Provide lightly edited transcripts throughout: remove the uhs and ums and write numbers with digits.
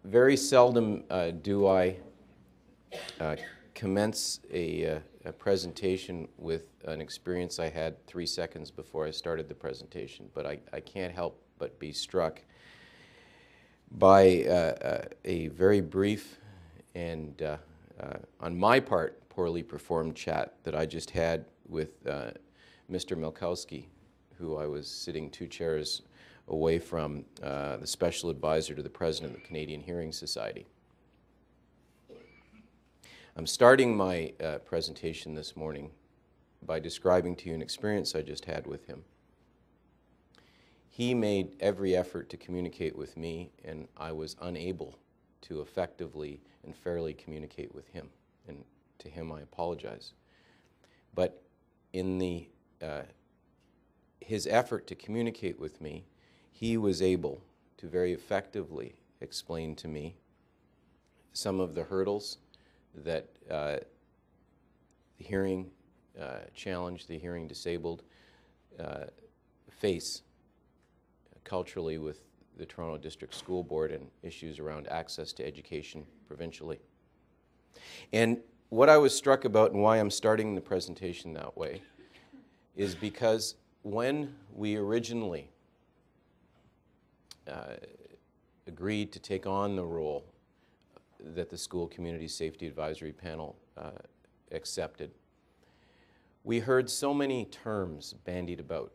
Very seldom do I commence a presentation with an experience I had 3 seconds before I started the presentation, but I can't help but be struck by a very brief and, on my part, poorly performed chat that I just had with Mr. Milkowski, who I was sitting 2 chairs away from, the special advisor to the president of the Canadian Hearing Society. I'm starting my presentation this morning by describing to you an experience I just had with him. He made every effort to communicate with me, and I was unable to effectively and fairly communicate with him. And to him, I apologize. But in his effort to communicate with me, he was able to very effectively explain to me some of the hurdles that the hearing challenged, the hearing disabled face culturally with the Toronto District School Board and issues around access to education provincially. And what I was struck about and why I'm starting the presentation that way is because when we originally agreed to take on the role that the School Community Safety Advisory Panel accepted, we heard so many terms bandied about.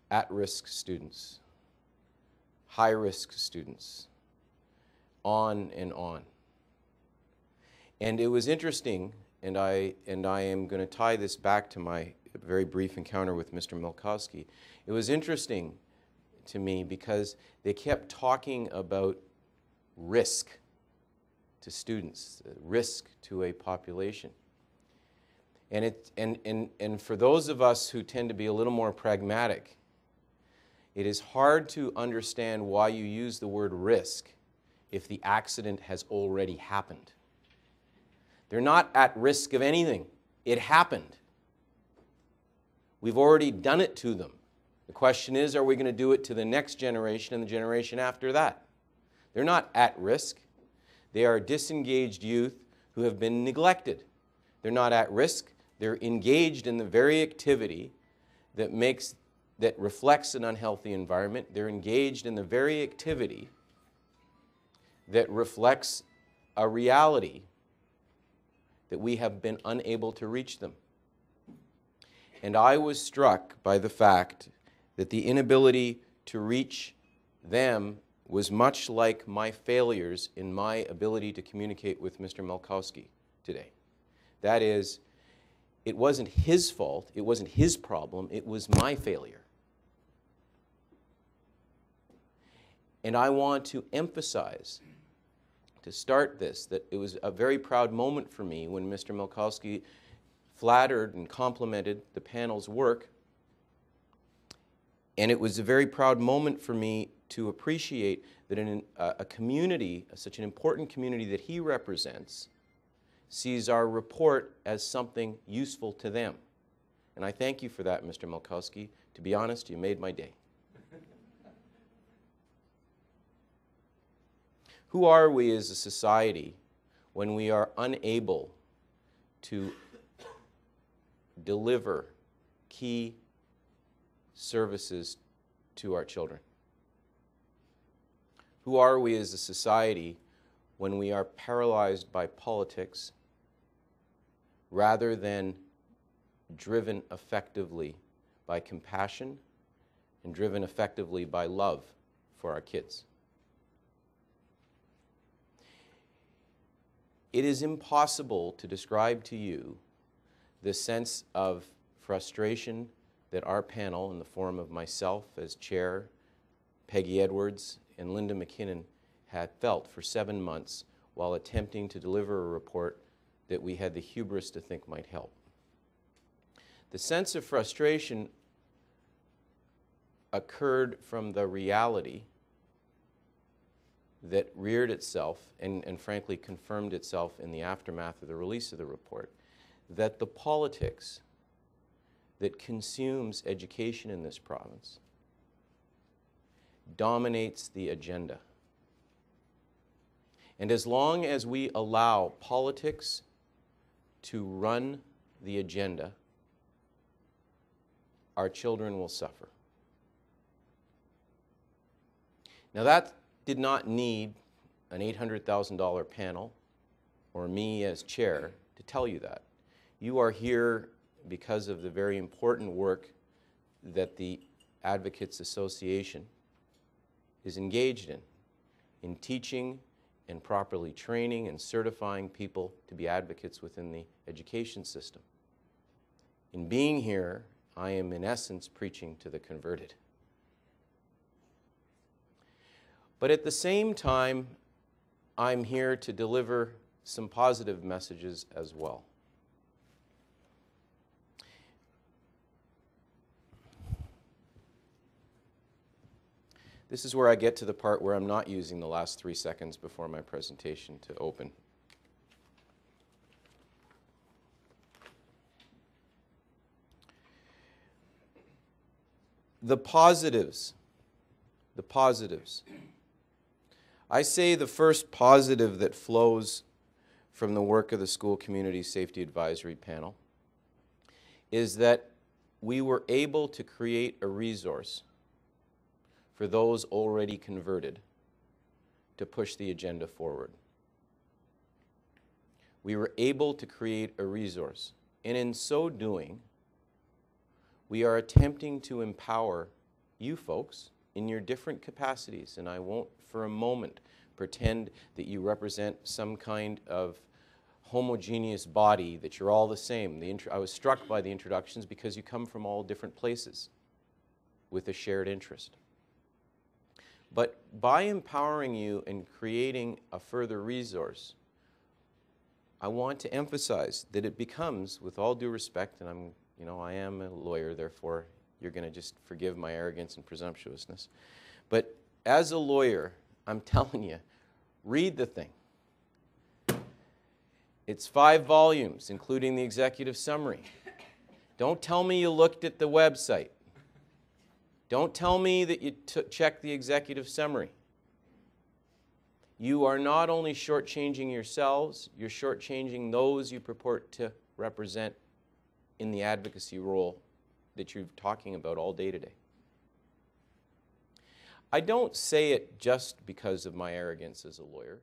At-risk students, high-risk students, on and on. And it was interesting, and I am going to tie this back to my very brief encounter with Mr. Milkowski. It was interesting to me because they kept talking about risk to students, risk to a population. And for those of us who tend to be a little more pragmatic, it is hard to understand why you use the word risk if the accident has already happened. They're not at risk of anything. It happened. We've already done it to them. The question is, are we going to do it to the next generation and the generation after that? They're not at risk. They are disengaged youth who have been neglected. They're not at risk. They're engaged in the very activity that reflects an unhealthy environment. They're engaged in the very activity that reflects a reality that we have been unable to reach them. And I was struck by the fact that the inability to reach them was much like my failures in my ability to communicate with Mr. Milkowski today. That is, it wasn't his fault, it wasn't his problem, it was my failure. And I want to emphasize, to start this, that it was a very proud moment for me when Mr. Milkowski flattered and complimented the panel's work. And it was a very proud moment for me to appreciate that in a community, such an important community that he represents, sees our report as something useful to them. And I thank you for that, Mr. Milkowski. To be honest, you made my day. Who are we as a society when we are unable to deliver key services to our children? Who are we as a society when we are paralyzed by politics rather than driven effectively by compassion and driven effectively by love for our kids? It is impossible to describe to you the sense of frustration that our panel, in the form of myself as chair, Peggy Edwards, and Linda McKinnon, had felt for 7 months while attempting to deliver a report that we had the hubris to think might help. The sense of frustration occurred from the reality that reared itself and frankly confirmed itself in the aftermath of the release of the report, that the politics that consumes education in this province dominates the agenda. And as long as we allow politics to run the agenda, our children will suffer. Now that did not need an $800,000 panel or me as chair to tell you that. You are here because of the very important work that the Advocates Association is engaged in teaching and properly training and certifying people to be advocates within the education system. In being here, I am in essence preaching to the converted. But at the same time, I'm here to deliver some positive messages as well. This is where I get to the part where I'm not using the last 3 seconds before my presentation to open. The positives. The positives. I say the first positive that flows from the work of the School Community Safety Advisory Panel is that we were able to create a resource for those already converted to push the agenda forward. We were able to create a resource, and in so doing, we are attempting to empower you folks in your different capacities, and I won't for a moment pretend that you represent some kind of homogeneous body, that you're all the same. I was struck by the introductions because you come from all different places with a shared interest. But by empowering you and creating a further resource, I want to emphasize that it becomes, with all due respect, and I am a lawyer, therefore you're going to just forgive my arrogance and presumptuousness. But as a lawyer, I'm telling you, read the thing. It's 5 volumes, including the executive summary. Don't tell me you looked at the website. Don't tell me that you checked the executive summary. You are not only shortchanging yourselves, you're shortchanging those you purport to represent in the advocacy role that you're talking about all day today. I don't say it just because of my arrogance as a lawyer.